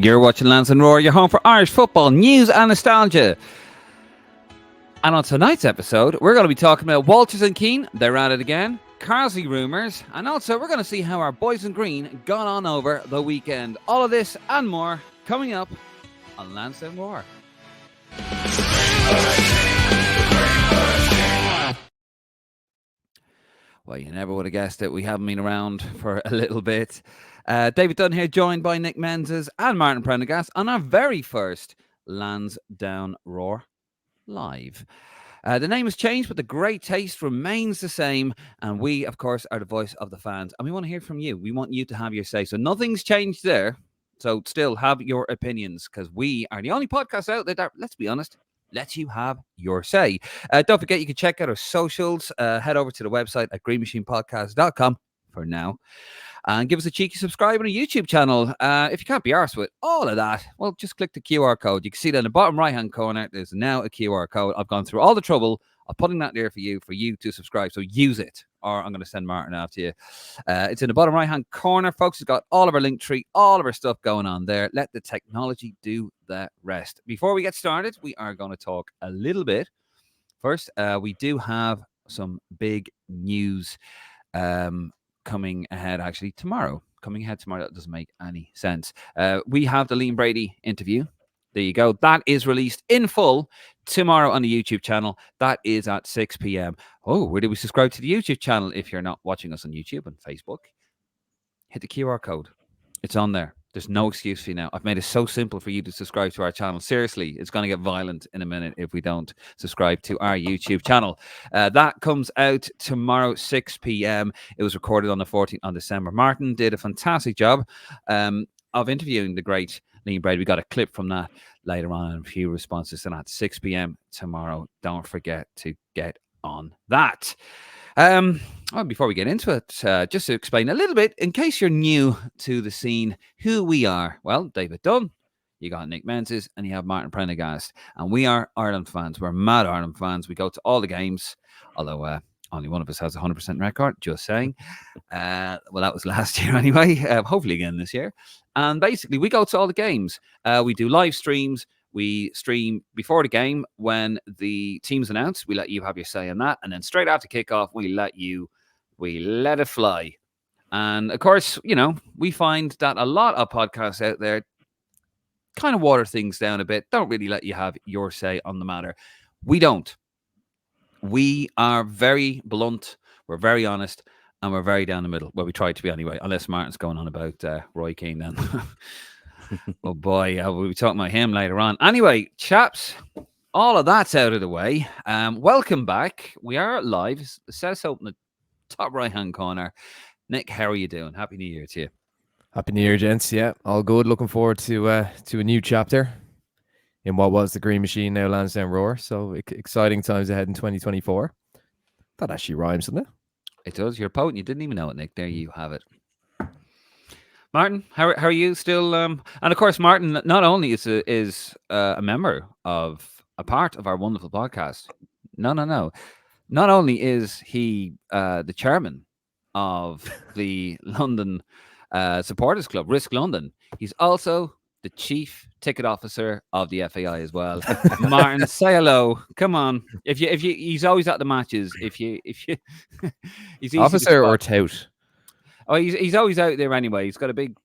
You're watching Lansdowne Roar, your home for Irish football news and nostalgia. And on tonight's episode, we're going to be talking about Walters and Keane. They're at it again. Carsley rumours. And also, we're going to see how our boys in green got on over the weekend. All of this and more coming up on Lansdowne Roar. Well, you never would have guessed it. We haven't been around for a little bit. David Dunn here, joined by Nick Menzies and Martin Prendergast on our very first Lansdowne Roar live. The name has changed, but the great taste remains the same. And we, of course, are the voice of the fans. And we want to hear from you. We want you to have your say. So nothing's changed there. So still have your opinions, because we are the only podcast out there that, let's be honest, lets you have your say. Don't forget, you can check out our socials. Head over to the website at greenmachinepodcast.com for now. And give us a cheeky subscribe on a YouTube channel. If you can't be arsed with all of that, well, just click the QR code. You can see that in the bottom right-hand corner, there's now a QR code. I've gone through all the trouble of putting that there for you to subscribe. So use it, or I'm going to send Martin after you. It's in the bottom right-hand corner, folks. It's got all of our link tree, all of our stuff going on there. Let the technology do the rest. Before we get started, we are going to talk a little bit. First, we do have some big news coming ahead tomorrow. That doesn't make any sense. We have the Liam Brady interview. There you go. That is released in full tomorrow on the YouTube channel. That is at 6 p.m. Oh, where do we subscribe to the YouTube channel? If you're not watching us on YouTube and Facebook, hit the QR code. It's on there. There's no excuse for you now. I've made it so simple for you to subscribe to our channel. Seriously, it's going to get violent in a minute if we don't subscribe to our YouTube channel. That comes out tomorrow, 6 p.m. It was recorded on the 14th of December. Martin did a fantastic job of interviewing the great Liam Brady. We got a clip from that later on and a few responses to that. 6 p.m. tomorrow. Don't forget to get on that. Well, before we get into it, just to explain a little bit, in case you're new to the scene, who we are. Well, David Dunn, you got Nick Menzies, and you have Martin Prendergast. And we are Ireland fans. We're mad Ireland fans. We go to all the games, although only one of us has a 100% record, just saying. Well, that was last year anyway. Hopefully again this year. And basically, we go to all the games. We do live streams. We stream before the game. When the team's announced, we let you have your say on that. And then straight after kickoff, we let it fly. And of course, we find that a lot of podcasts out there kind of water things down a bit, don't really let you have your say on the matter. We don't. We are very blunt, we're very honest, and we're very down the middle. Well, we try to be anyway, unless Martin's going on about Roy Keane then. Oh boy, we'll be talking about him later on. Anyway, chaps, all of that's out of the way. Welcome back. We are live. Set us open the top right-hand corner. Nick, how are you doing? Happy New Year to you. Happy New Year, gents. Yeah, all good. Looking forward to a new chapter in what was the Green Machine, now Lansdowne Roar. So exciting times ahead in 2024. That actually rhymes, doesn't it? It does. You're a poet. You didn't even know it, Nick. There you have it. Martin, how are you still? And of course, Martin not only is a member of a part of our wonderful podcast. No. Not only is he the chairman of the London Supporters Club, Risk London, he's also the chief ticket officer of the FAI as well. Martin, say hello. Come on. If you, he's always at the matches. If you, he's officer or tout. Oh, he's always out there anyway. He's got a big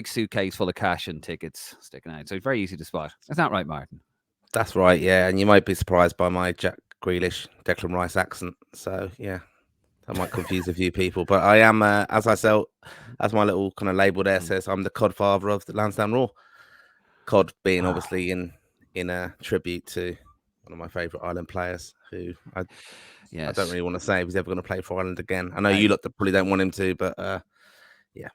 suitcase full of cash and tickets sticking out. So it's very easy to spot. Is that right, Martin? That's right, yeah. And you might be surprised by my Jack Grealish, Declan Rice accent. So, yeah, that might confuse a few people. But I am, as my little kind of label there says, I'm the codfather of the Lansdowne Roar. Cod being obviously in a tribute to one of my favourite Ireland players who I don't really want to say if he's ever going to play for Ireland again. I know you lot probably don't want him to, but yeah.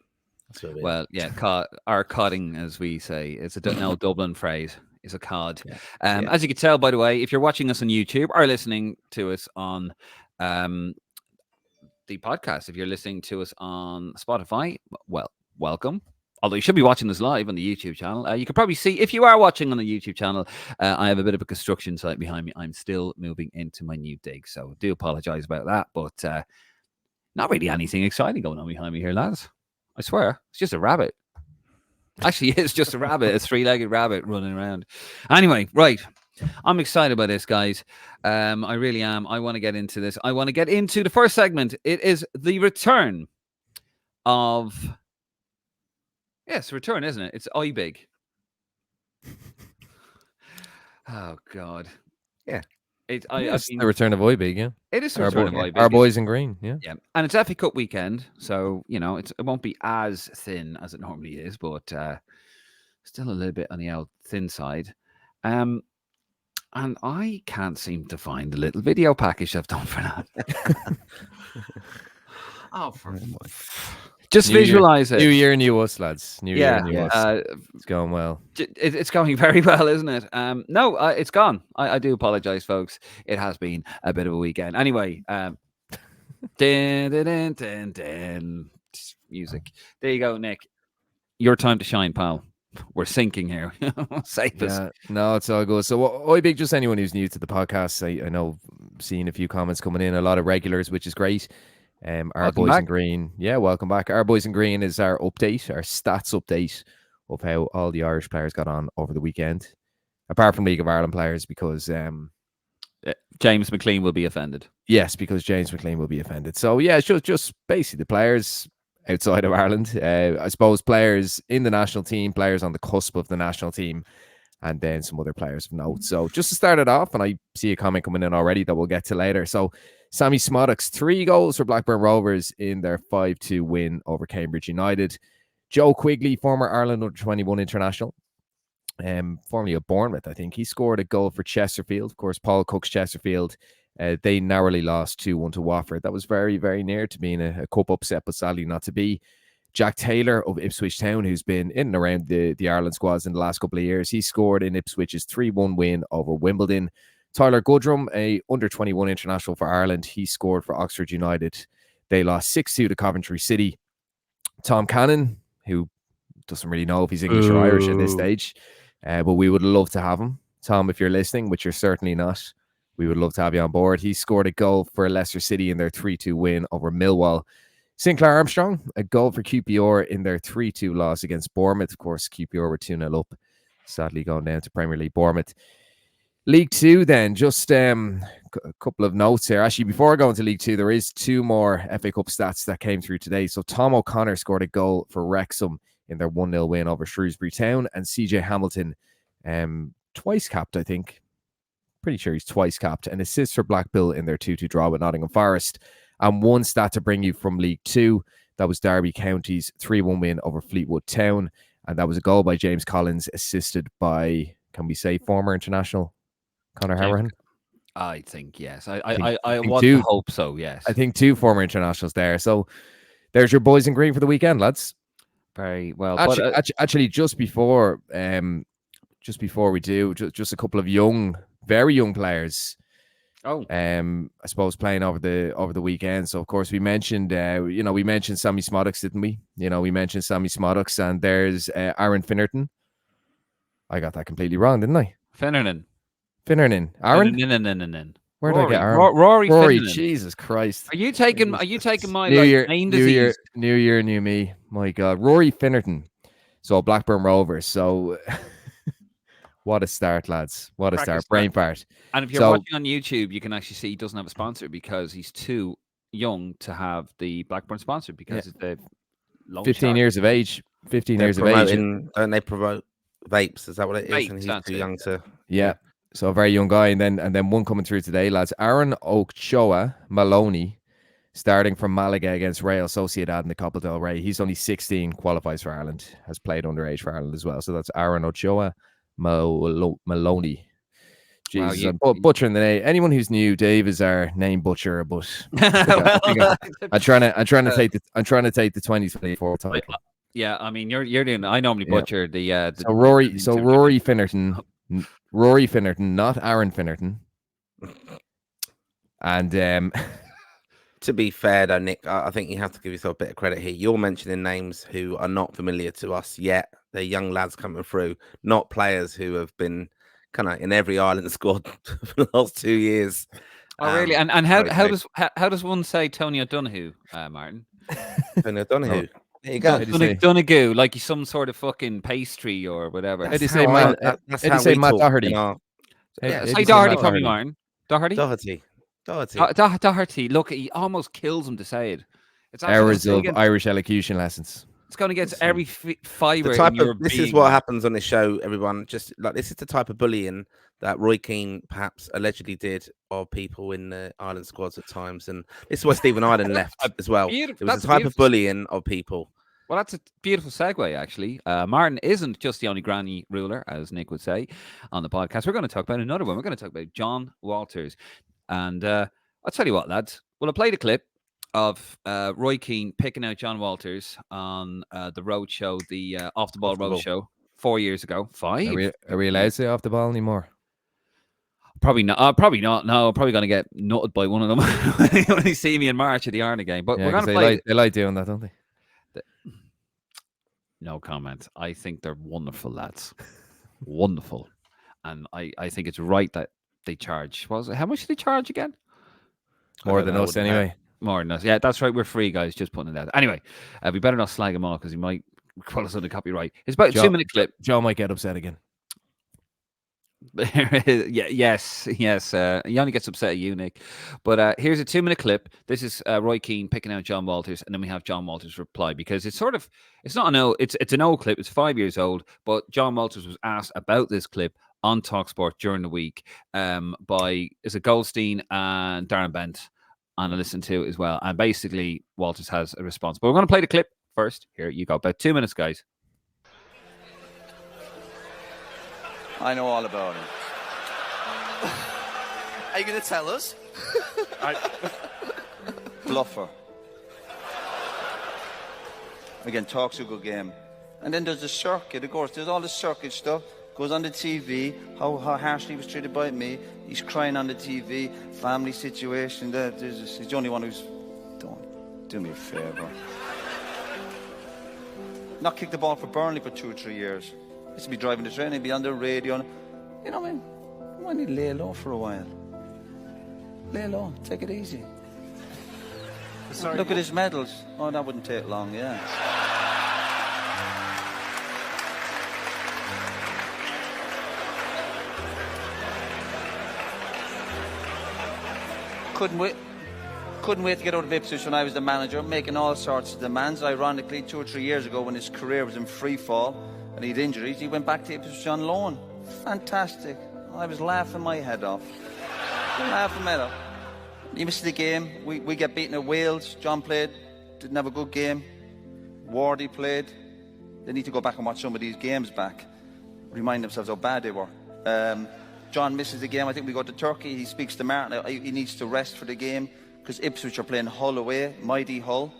Well, yeah, our codding, as we say, it's an old Dublin phrase. Is a cod. Yeah. As you can tell, by the way, if you're watching us on YouTube or listening to us on the podcast, if you're listening to us on Spotify, well, welcome. Although you should be watching us live on the YouTube channel. You can probably see, if you are watching on the YouTube channel, I have a bit of a construction site behind me. I'm still moving into my new dig, so I do apologize about that. But not really anything exciting going on behind me here, lads. I swear, it's just a rabbit. Actually, it's just a rabbit, a three-legged rabbit running around. Anyway, right. I'm excited about this, guys. I really am. I want to get into this. I want to get into the first segment. It is the return of... Yes, return, isn't it? It's IBIG. Oh, God. Yeah. It's the return of Oibig, yeah. It is the return of IBIG. Our boys in green, yeah. Yeah, and it's FA Cup weekend, so it won't be as thin as it normally is, but still a little bit on the out thin side. And I can't seem to find the little video package I've done for that. Just visualize it. New year, new us, lads. New year, new Yeah. us. It's going well. It's going very well, isn't it? No, it's gone. I do apologize, folks. It has been a bit of a weekend. Anyway, music. There you go, Nick. Your time to shine, pal. We're sinking here. Save us. Yeah, no, it's all good. So, Oibig, just anyone who's new to the podcast, I know, seeing a few comments coming in, a lot of regulars, which is great. Our Welcome boys back. in green, yeah, welcome back. Our boys in green is our update, our stats update of how all the Irish players got on over the weekend, apart from League of Ireland players, because James McLean will be offended. yes, because James McLean will be offended. So yeah, it's just basically the players outside of Ireland. I suppose players in the national team, players on the cusp of the national team, and then some other players of note. So just to start it off, and I see a comment coming in already that we'll get to later. So Sammy Smoddock's 3 goals for Blackburn Rovers in their 5-2 win over Cambridge United. Joe Quigley, former Ireland under-21 international, formerly of Bournemouth, I think. He scored a goal for Chesterfield. Of course, Paul Cook's Chesterfield, they narrowly lost 2-1 to Watford. That was very, very near to being a cup upset, but sadly not to be. Jack Taylor of Ipswich Town, who's been in and around the Ireland squads in the last couple of years, he scored in Ipswich's 3-1 win over Wimbledon. Tyler Goodrum, a under-21 international for Ireland, he scored for Oxford United. They lost 6-2 to Coventry City. Tom Cannon, who doesn't really know if he's English or Irish at this stage, but we would love to have him. Tom, if you're listening, which you're certainly not, we would love to have you on board. He scored a goal for Leicester City in their 3-2 win over Millwall. Sinclair Armstrong, a goal for QPR in their 3-2 loss against Bournemouth. Of course, QPR were 2-0 up, sadly going down to Premier League Bournemouth. League Two, then, just a couple of notes here. Actually, before I go into League Two, there is 2 more FA Cup stats that came through today. So Tom O'Connor scored a goal for Wrexham in their 1-0 win over Shrewsbury Town, and CJ Hamilton, twice capped, I think. Pretty sure he's twice capped. An assist for Blackpool in their 2-2 draw with Nottingham Forest. And one stat to bring you from League Two, that was Derby County's 3-1 win over Fleetwood Town. And that was a goal by James Collins, assisted by, can we say, former international Conor Hanrahan? I think, yes. I think want to hope so, yes. I think 2 former internationals there. So there's your boys in green for the weekend, lads. Very well. Actually, just before we do, just a couple of very young players. I suppose playing over the weekend. So of course we mentioned, we mentioned Sammy Smoddock's, didn't we? We mentioned Sammy Smoddock's, and there's Aaron Finnerton. I got that completely wrong, didn't I? Finnerton. Aaron. Where did I get Aaron? Rory Finnerton. Jesus Christ. Are you taking my New Year, main New disease? Year, New Year, new me. My God, Rory Finnerton. So Blackburn Rovers. So what a start, lads! What a start! Brain fart. And if you're watching on YouTube, you can actually see he doesn't have a sponsor because he's too young to have the Blackburn sponsor because it's the 15 years of age. 15 years of age. Don't they promote vapes? Is that what it is? Vapes, And he's too young to. Yeah. So a very young guy, and then one coming through today, lads. Aaron Ochoa Maloney, starting from Malaga against Real Sociedad in the Copa del Rey. He's only 16, qualifies for Ireland, has played underage for Ireland as well. So that's Aaron Ochoa Maloney. Jesus, I'm butchering the name. Anyone who's new, Dave is our name butcher, but I'm trying to take the 2024 title. Yeah, I mean you're doing. I normally butcher the. So Rory Finnerton. Rory Finnerton, not Aaron Finnerton. And to be fair, though, Nick, I think you have to give yourself a bit of credit here. You're mentioning names who are not familiar to us yet. They're young lads coming through, not players who have been kind of in every Ireland squad for the last 2 years. Oh, really? And how does one say Tony O'Donoghue, Martin? Tony O'Donoghue. There you go. How do you say? Donegal, like some sort of fucking pastry or whatever. How do you say Matt? That's How do how you say we Matt talk Doherty? in our How do Say you say Doherty Matt for me, Doherty? Martin. Doherty? Doherty. Doherty. Look, he almost kills him to say it. It's Hours of against, Irish elocution lessons. it's going against That's every The fibre type in of your this is being. what happens on this show, everyone. Just like this is the type of bullying that Roy Keane perhaps allegedly did of people in the Ireland squads at times, and this is why Stephen Ireland left as well. It was the type of bullying of people. Well, that's a beautiful segue, actually. Martin isn't just the only granny ruler, as Nick would say on the podcast. We're going to talk about another one. We're going to talk about Jon Walters. And I'll tell you what, lads. Well, I played a clip of Roy Keane picking out Jon Walters on the road show, the Off the Ball Off the road Ball. show 4 years ago. Five? Are we allowed to say off the ball anymore? Probably not. Probably not. No, probably going to get nutted by one of them when they see me in March at the Ireland game. But Yeah, we're going 'cause to play. they like doing that, don't they? No comment. I think they're wonderful lads. Wonderful. And I think it's right that they charge. How much did they charge again? More don't than know, us, wouldn't anyway. More than us. Yeah, that's right. We're free, guys. Just putting it out. Anyway, we better not slag him off because he might call us under copyright. It's about a 2-minute clip. Joe might get upset again. Yeah, yes. He only gets upset at you, Nick. But here's a 2-minute clip. This is Roy Keane picking out Jon Walters, and then we have Jon Walters' reply because it's not an old, it's an old clip. It's 5 years old, but Jon Walters was asked about this clip on Talksport during the week by Goldstein and Darren Bent, and I listened to it as well. And basically, Walters has a response. But we're going to play the clip first. Here you go. About 2 minutes, guys. I know all about him. Are you going to tell us? Bluffer. Again, talks a good game. And then there's the circuit, of course. There's all the circuit stuff. Goes on the TV, how harshly he was treated by me. He's crying on the TV, family situation. He's the only one who's... Don't do me a favour. Not kick the ball for Burnley for 2 or 3 years. Used to be driving the train, he'd be on the radio. You know what I mean? Why don't you lay low for a while? Lay low, take it easy. Sorry, Look at his medals. Oh, that wouldn't take long, yeah. Couldn't wait to get out of Ipswich when I was the manager, making all sorts of demands. Ironically, 2 or 3 years ago, when his career was in free fall and he had injuries, he went back to Ipswich on loan. Fantastic. I was laughing my head off. He missed the game. We get beaten at Wales. John played, didn't have a good game. Wardy played. They need to go back and watch some of these games back. Remind themselves how bad they were. John misses the game. I think we go to Turkey. He speaks to Martin. He needs to rest for the game because Ipswich are playing Hull away, mighty Hull.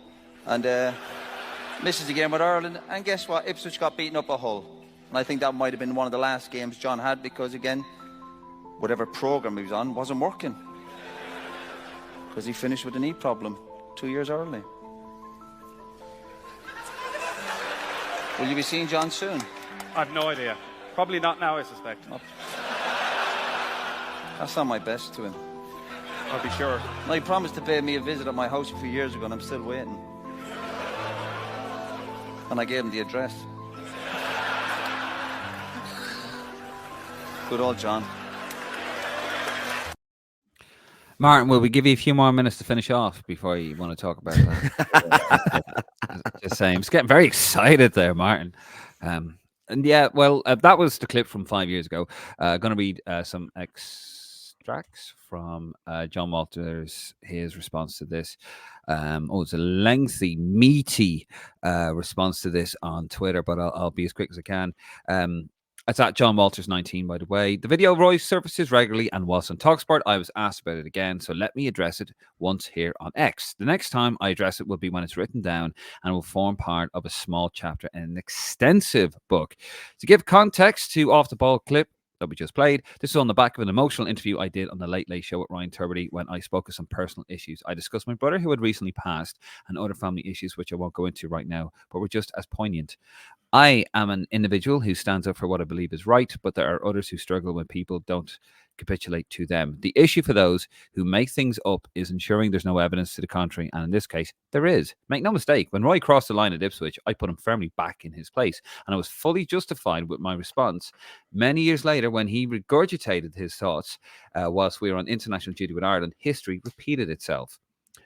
And misses the game with Ireland. And guess what? Ipswich got beaten up at Hull. And I think that might have been one of the last games John had because, again, whatever programme he was on wasn't working. Because he finished with a knee problem 2 years early. Will you be seeing John soon? I've no idea. Probably not now, I suspect. That's not my best to him. I'll be sure. No, he promised to pay me a visit at my house a few years ago, and I'm still waiting. And I gave him the address. Good old John. Martin, will we give you a few more minutes to finish off before you want to talk about that? Just saying. I'm just getting very excited there, Martin. And yeah, well, that was the clip from 5 years ago. Going to read some extracts from Jon Walters, his response to this. It's a lengthy, meaty response to this on Twitter, but I'll be as quick as I can. It's at Jon Walters 19, by the way. The video Roy surfaces regularly and was on Talksport. I was asked about it again, so let me address it once here on X. The next time I address it will be when it's written down and will form part of a small chapter in an extensive book. To give context to Off the Ball clip that we just played, this is on the back of an emotional interview I did on the Late Late Show with Ryan Tubridy when I spoke of some personal issues. I discussed my brother who had recently passed and other family issues, which I won't go into right now, but were just as poignant. I am an individual who stands up for what I believe is right, but there are others who struggle when people don't capitulate to them. The issue for those who make things up is ensuring there's no evidence to the contrary, and in this case, there is. Make no mistake, when Roy crossed the line at Ipswich, I put him firmly back in his place, and I was fully justified with my response. Many years later, when he regurgitated his thoughts whilst we were on international duty with Ireland, history repeated itself.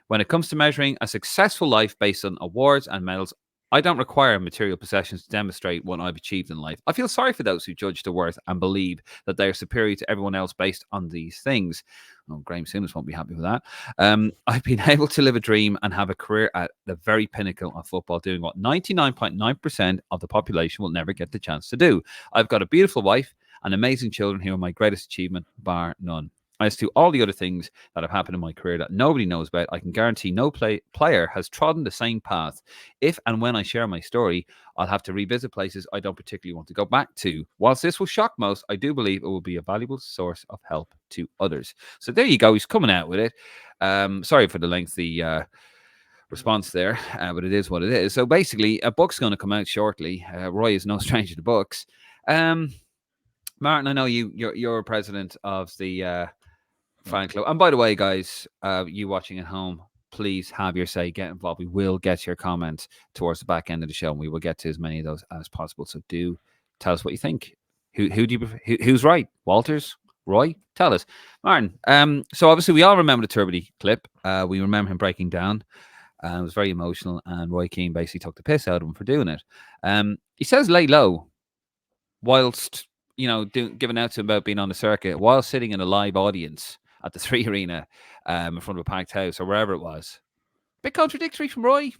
When it comes to measuring a successful life based on awards and medals, I don't require material possessions to demonstrate what I've achieved in life. I feel sorry for those who judge the worth and believe that they are superior to everyone else based on these things. Oh, Graham Souness won't be happy with that. I've been able to live a dream and have a career at the very pinnacle of football, doing what 99.9% of the population will never get the chance to do. I've got a beautiful wife and amazing children who are my greatest achievement, bar none. As to all the other things that have happened in my career that nobody knows about, I can guarantee no player has trodden the same path. If and when I share my story, I'll have to revisit places I don't particularly want to go back to. Whilst this will shock most, I do believe it will be a valuable source of help to others. So there you go. He's coming out with it. Sorry for the lengthy response there, but it is what it is. So basically, a book's going to come out shortly. Roy is no stranger to books. Martin, I know you're president of the fan club. And by the way, guys, you watching at home, please have your say, get involved. We will get your comments towards the back end of the show, and we will get to as many of those as possible. So do tell us what you think. Who's right? Walters? Roy? Tell us. Martin, so obviously we all remember the Turbiddy clip. We remember him breaking down. It was very emotional, and Roy Keane basically took the piss out of him for doing it. He says lay low whilst, giving out to him about being on the circuit while sitting in a live audience at the Three Arena in front of a packed house or wherever it was. Bit contradictory from Roy.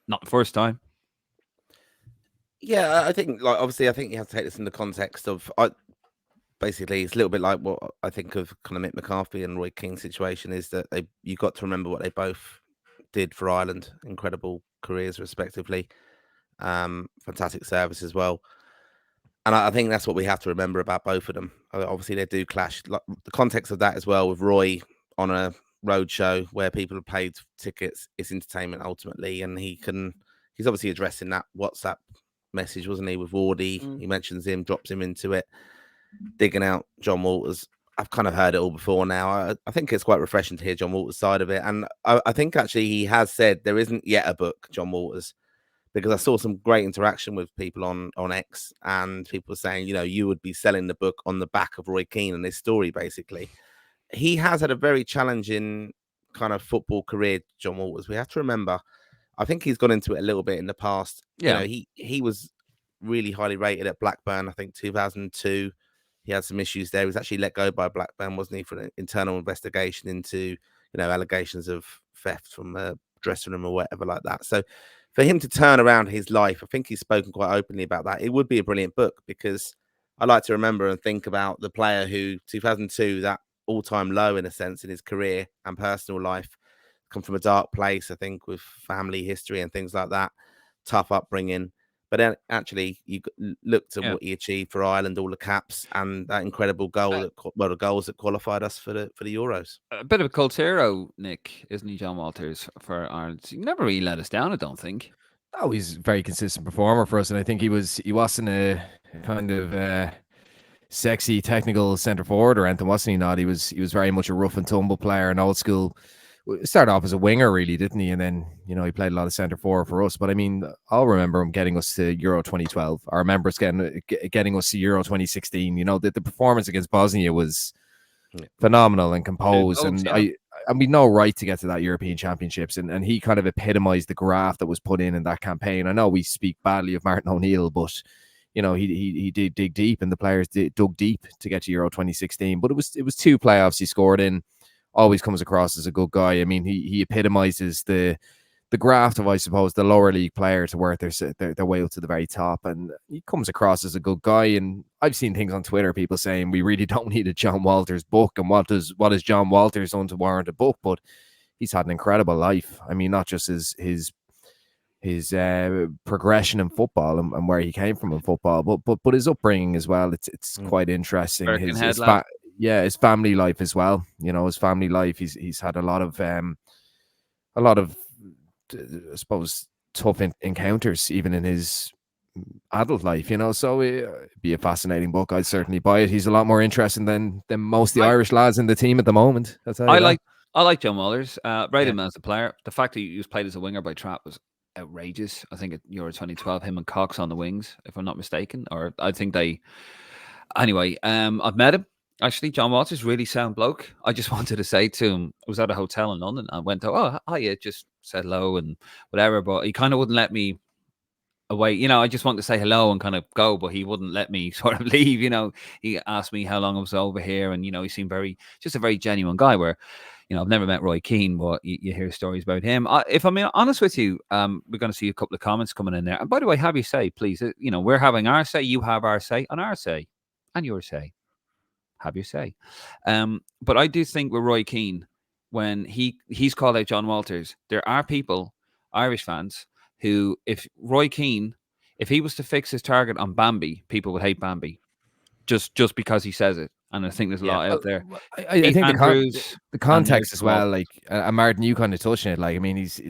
Not the first time. Yeah, I think, obviously, I think you have to take this in the context of, basically, it's a little bit like what I think of kind of Mick McCarthy and Roy King's situation is that you got to remember what they both did for Ireland. Incredible careers, respectively. Fantastic service as well. And I think that's what we have to remember about both of them. Obviously, they do clash. Like, the context of that as well with Roy on a road show where people have paid tickets. It's entertainment ultimately, and he's obviously addressing that WhatsApp message, wasn't he, with Wardy? He mentions him, drops him into it, digging out Jon Walters. I've kind of heard it all before now. I think it's quite refreshing to hear Jon Walters' side of it, and I think actually he has said there isn't yet a book, Jon Walters. Because I saw some great interaction with people on X, and people were saying, you would be selling the book on the back of Roy Keane and his story, basically. He has had a very challenging kind of football career, Jon Walters. We have to remember, I think he's gone into it a little bit in the past. Yeah. He was really highly rated at Blackburn, I think 2002. He had some issues there. He was actually let go by Blackburn, wasn't he, for an internal investigation into, allegations of theft from a dressing room or whatever like that. So for him to turn around his life, I think he's spoken quite openly about that. It would be a brilliant book because I like to remember and think about the player who, 2002, that all-time low in a sense in his career and personal life, come from a dark place, I think, with family history and things like that, tough upbringing. But then actually, you looked at what he achieved for Ireland, all the caps, and that incredible goal, the goals that qualified us for the Euros. A bit of a cult hero, Nick, isn't he, Jon Walters, for Ireland? He never really let us down, I don't think. Oh, he's a very consistent performer for us, and I think he wasn't a kind of sexy technical centre forward or anything, wasn't he? Not. He was very much a rough and tumble player, an old school. Started off as a winger, really, didn't he? And then, he played a lot of centre forward for us. But I mean, I'll remember him getting us to Euro 2012. I remember us getting us to Euro 2016. The performance against Bosnia was phenomenal and composed. And we know right to get to that European Championships. And he kind of epitomized the graft that was put in that campaign. I know we speak badly of Martin O'Neill, but he did dig deep, and the players dug deep to get to Euro 2016. But it was 2 playoffs he scored in. Always comes across as a good guy. I mean, he epitomizes the graft of, I suppose, the lower league player to work their way up to the very top, and he comes across as a good guy. And I've seen things on Twitter, people saying we really don't need a Jon Walters book, and what has Jon Walters done to warrant a book? But he's had an incredible life. I mean, not just his progression in football and where he came from in football, but his upbringing as well. It's quite interesting. His family life as well. His family life. He's had a lot of I suppose tough encounters even in his adult life, so it'd be a fascinating book. I'd certainly buy it. He's a lot more interesting than most of the Irish lads in the team at the moment. I'll tell you that. I like Jon Walters. Rated Yeah. him as a player. The fact that he was played as a winger by Trapp was outrageous. I think at Euro 2012, him and Cox on the wings, if I'm not mistaken. Or I think they. Anyway, I've met him. Actually, Jon Walters, really sound bloke. I just wanted to say to him, I was at a hotel in London. I went, hiya, just said hello and whatever. But he kind of wouldn't let me away. I just wanted to say hello and kind of go, but he wouldn't let me sort of leave. He asked me how long I was over here, and he seemed just a very genuine guy. Where, I've never met Roy Keane, but you hear stories about him. If I'm honest with you, we're going to see a couple of comments coming in there. And by the way, have your say, please. We're having our say, you have our say, and our say, and your say. Have your say. But I do think with Roy Keane, when he's called out Jon Walters, there are people, Irish fans, who, if Roy Keane, if he was to fix his target on Bambi, people would hate Bambi, just because he says it. And I think there's a lot out there. I think Andrews, the context as well, like Martin, you kind of touched on it. Like, I mean, he's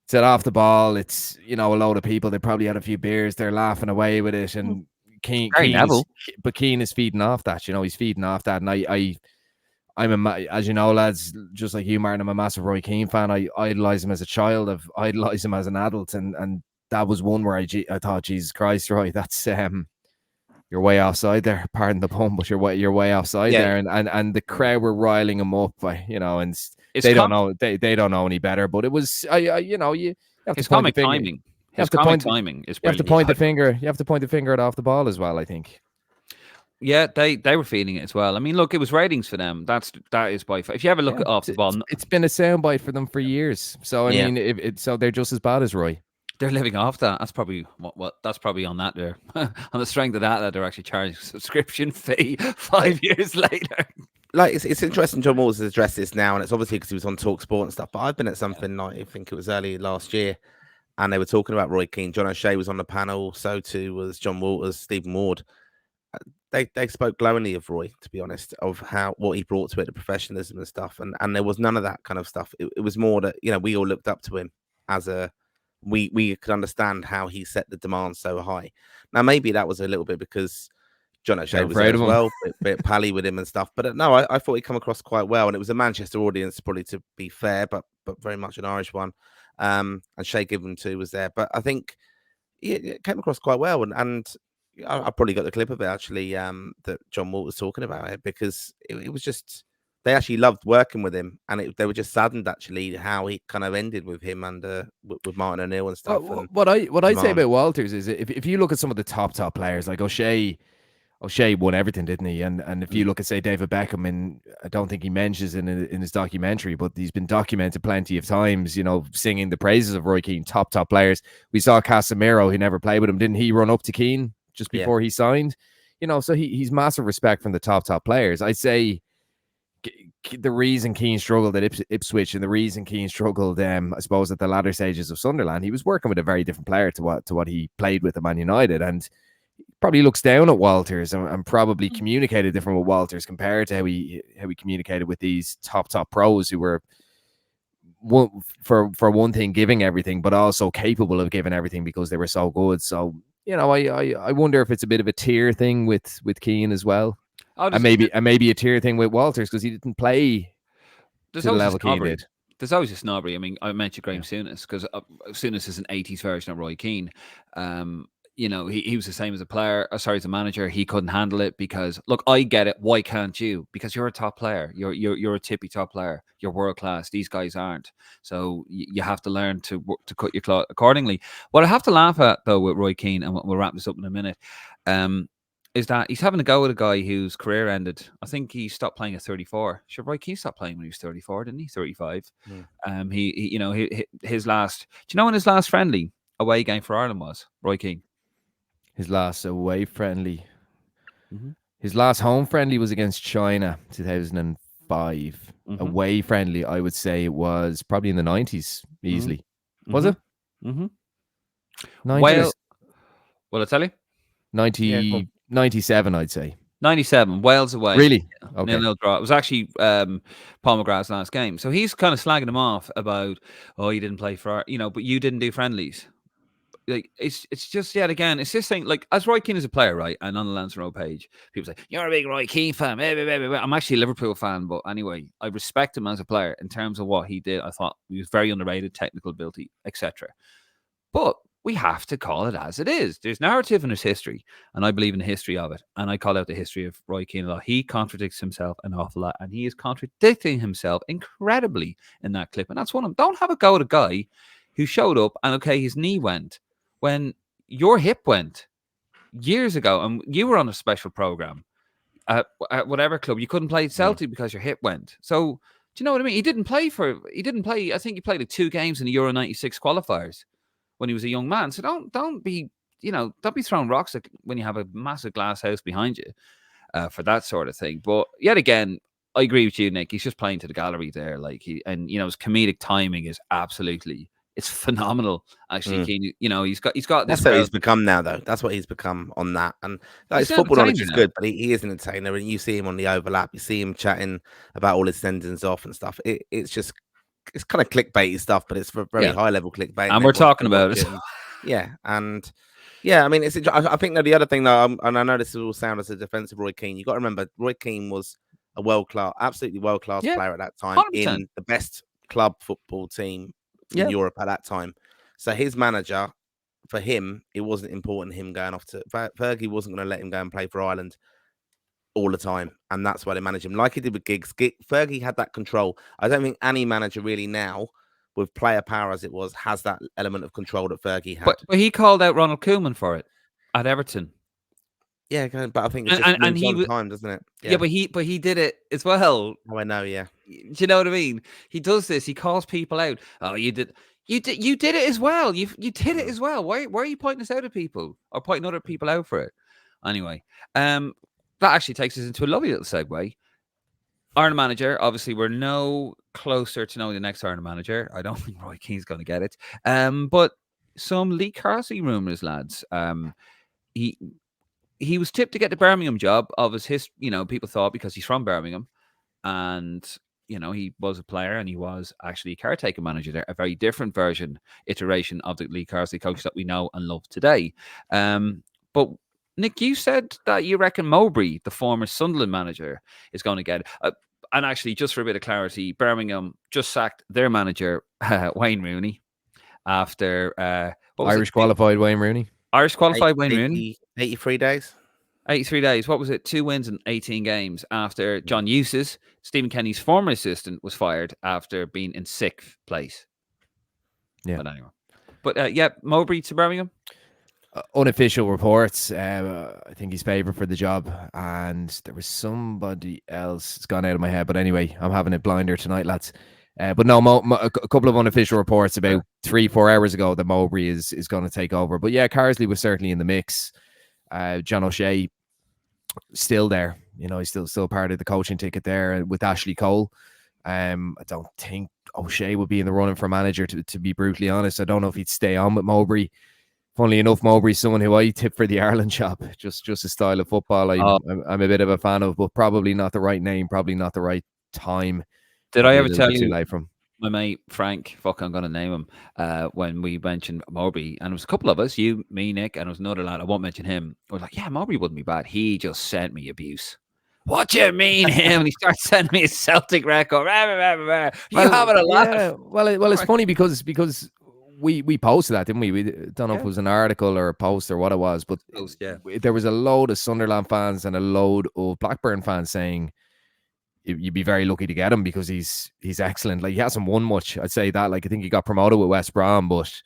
set off the ball. It's a load of people. They probably had a few beers. They're laughing away with it, and Keane is feeding off that. He's feeding off that, and as you know, lads, just like you, Martin, I'm a massive Roy Keane fan. I idolise him as a child. I've idolised him as an adult, and that was one where I thought, Jesus Christ, Roy, that's you're way offside there. Pardon the pun, but you're way offside there, and the crowd were riling him up by and they don't know they don't know any better. But it was you have to point the finger. Timing. His timing is brilliant. You have to point the finger. You have to point the finger at off the ball as well, I think. Yeah, they were feeling it as well. I mean, look, it was ratings for them. That is by far. If you ever look at off the ball, it's been a soundbite for them for years. So I mean, so they're just as bad as Roy. They're living off that. That's probably what that's probably on that there. On the strength of that they're actually charging a subscription fee 5 years later. Like, it's interesting Jon Walters has addressed this now, and it's obviously because he was on Talk Sport and stuff. But I've been at something like, I think it was early last year, and they were talking about Roy Keane. John O'Shea was on the panel. So too was Jon Walters, Stephen Ward. They spoke glowingly of Roy, to be honest, of what he brought to it, the professionalism and stuff. And there was none of that kind of stuff. It was more that, we all looked up to him as we could understand how he set the demand so high. Now, maybe that was a little bit because John O'Shea was there as well, bit pally with him and stuff. But no, I thought he come across quite well. And it was a Manchester audience, probably, to be fair, but very much an Irish one. And Shay Given too was there. But I think it came across quite well. And I probably got the clip of it, actually, that Jon Walter was talking about it, because it was just, they actually loved working with him, and they were just saddened, actually, how he kind of ended with him and with Martin O'Neill and stuff. What I'd say about Walters is, if you look at some of the top players, like O'Shea won everything, didn't he? And if you look at, say, David Beckham, and I don't think he mentions in his documentary, but he's been documented plenty of times, singing the praises of Roy Keane, top players. We saw Casemiro, who never played with him. Didn't he run up to Keane just before he signed? So he's massive respect from the top players. I'd say the reason Keane struggled at Ipswich, and the reason Keane struggled, I suppose, at the latter stages of Sunderland, he was working with a very different player to what he played with at Man United, and probably looks down at Walters and probably communicated different with Walters compared to how he communicated with these top pros who were, for one thing, giving everything, but also capable of giving everything because they were so good. So I wonder if it's a bit of a tier thing with Keane as well. And maybe a tier thing with Walters, because he didn't play to the level Keane did. There's always a snobbery. I mean, I mentioned Graham Souness, because Souness is an 80s version of Roy Keane. He was the same as a player, as a manager. He couldn't handle it because, look, I get it. Why can't you? Because you're a top player. You're a tippy top player. You're world class. These guys aren't. So you have to learn to cut your cloth accordingly. What I have to laugh at, though, with Roy Keane, and we'll wrap this up in a minute, is that he's having a go at a guy whose career ended. I think he stopped playing at 34. Sure, Roy Keane stopped playing when he was 34, didn't he? 35. His last. Do you know when his last friendly away game for Ireland was? Roy Keane. His last away friendly. His last home friendly was against China, 2005. Away friendly, I would say it was probably in the 90s, easily. Was it? 90s? Well, I tell you, 97, I'd say. 97, Wales away. Really? Okay. 0-0 draw. It was actually Paul McGrath's last game. So he's kind of slagging him off about, you didn't play for, but you didn't do friendlies. like it's just yet again, it's this thing. Like as Roy Keane is a player, right? And on the Lansdowne Road page, people say you're a big Roy Keane fan. I'm actually a Liverpool fan, but anyway, I respect him as a player in terms of what he did. I thought he was very underrated, technical ability, etc. But we have to call it as it is. There's narrative and there's history, and I believe in the history of it. And I call out the history of Roy Keane a lot. He contradicts himself an awful lot, and he is contradicting himself incredibly in that clip. And that's one of them. Don't have a go at a guy who showed up and okay, his knee went when your hip went years ago, and you were on a special program at whatever club. You couldn't play at Celtic because your hip went. So do you know what I mean? He didn't play. I think he played like 2 games in the Euro '96 qualifiers when he was a young man. So don't be throwing rocks when you have a massive glass house behind you for that sort of thing. But yet again, I agree with you, Nick. He's just playing to the gallery there, like his comedic timing is absolutely. It's phenomenal, actually. Keane, he's got. That's what he's become now, though. That's what he's become on that, and his football knowledge is good. But he is an entertainer, and you see him on the overlap. You see him chatting about all his sendings off and stuff. It's kind of clickbaity stuff, but it's for very high level clickbait. And we're talking about it. I mean, I think the other thing though, and I know this will sound as a defensive Roy Keane. You got to remember, Roy Keane was a absolutely world class player at that time 100%. in the best club football team in Europe at that time. So his manager, for him, it wasn't important him going off to Fergie wasn't going to let him go and play for Ireland all the time, and that's why they manage him like he did with Giggs. Fergie had that control. I don't think any manager really now, with player power as it was, has that element of control that Fergie had. But he called out Ronald Koeman for it at Everton. Yeah, but I think it's just and he was time, doesn't it? Yeah, but he did it as well. Oh, I know. Yeah, do you know what I mean? He does this. He calls people out. Oh, you did it as well. You did it as well. Why are you pointing this out at people or pointing other people out for it? Anyway, that actually takes us into a lovely little segue. Ireland manager. Obviously, we're no closer to knowing the next Ireland manager. I don't think Roy Keane's going to get it. But some Lee Carsley rumours, lads. He was tipped to get the Birmingham job of his people thought because he's from Birmingham, and he was a player and he was actually a caretaker manager there, a very different iteration of the Lee Carsley coach that we know and love today. But Nick, you said that you reckon Mowbray, the former Sunderland manager, is going to get it. And actually, just for a bit of clarity, Birmingham just sacked their manager, Wayne Rooney, after Irish qualified Wayne Rooney. Irish qualified Wayne Rooney. 83 days. 83 days. What was it? 2 wins in 18 games after John Eustace, Stephen Kenny's former assistant, was fired after being in 6th place. Yeah. But anyway. Mowbray to Birmingham. Unofficial reports. I think he's favoured for the job, and there was somebody else. It's gone out of my head, but anyway, I'm having a blinder tonight, lads. But no, a couple of unofficial reports about 3-4 hours ago that Mowbray is going to take over. But yeah, Carsley was certainly in the mix. John O'Shea still there. He's still part of the coaching ticket there with Ashley Cole. I don't think O'Shea would be in the running for manager, to be brutally honest. I don't know if he'd stay on with Mowbray. Funnily enough, Mowbray's someone who I tip for the Ireland job. Just a style of football I'm a bit of a fan of, but probably not the right name, probably not the right time. Did I ever tell you from my mate Frank? I'm going to name him. When we mentioned Mowbray, and it was a couple of us, you, me, Nick, and it was another lad. I won't mention him. I was like, yeah, Mowbray wouldn't be bad. He just sent me abuse. What do you mean him? And he starts sending me a Celtic record. You having a laugh? Yeah, well, it's funny because we posted that, didn't we? We don't know if it was an article or a post or what it was, but there was a load of Sunderland fans and a load of Blackburn fans saying you'd be very lucky to get him because he's excellent. Like, he hasn't won much, I'd say that. Like, I think he got promoted with West Brom, but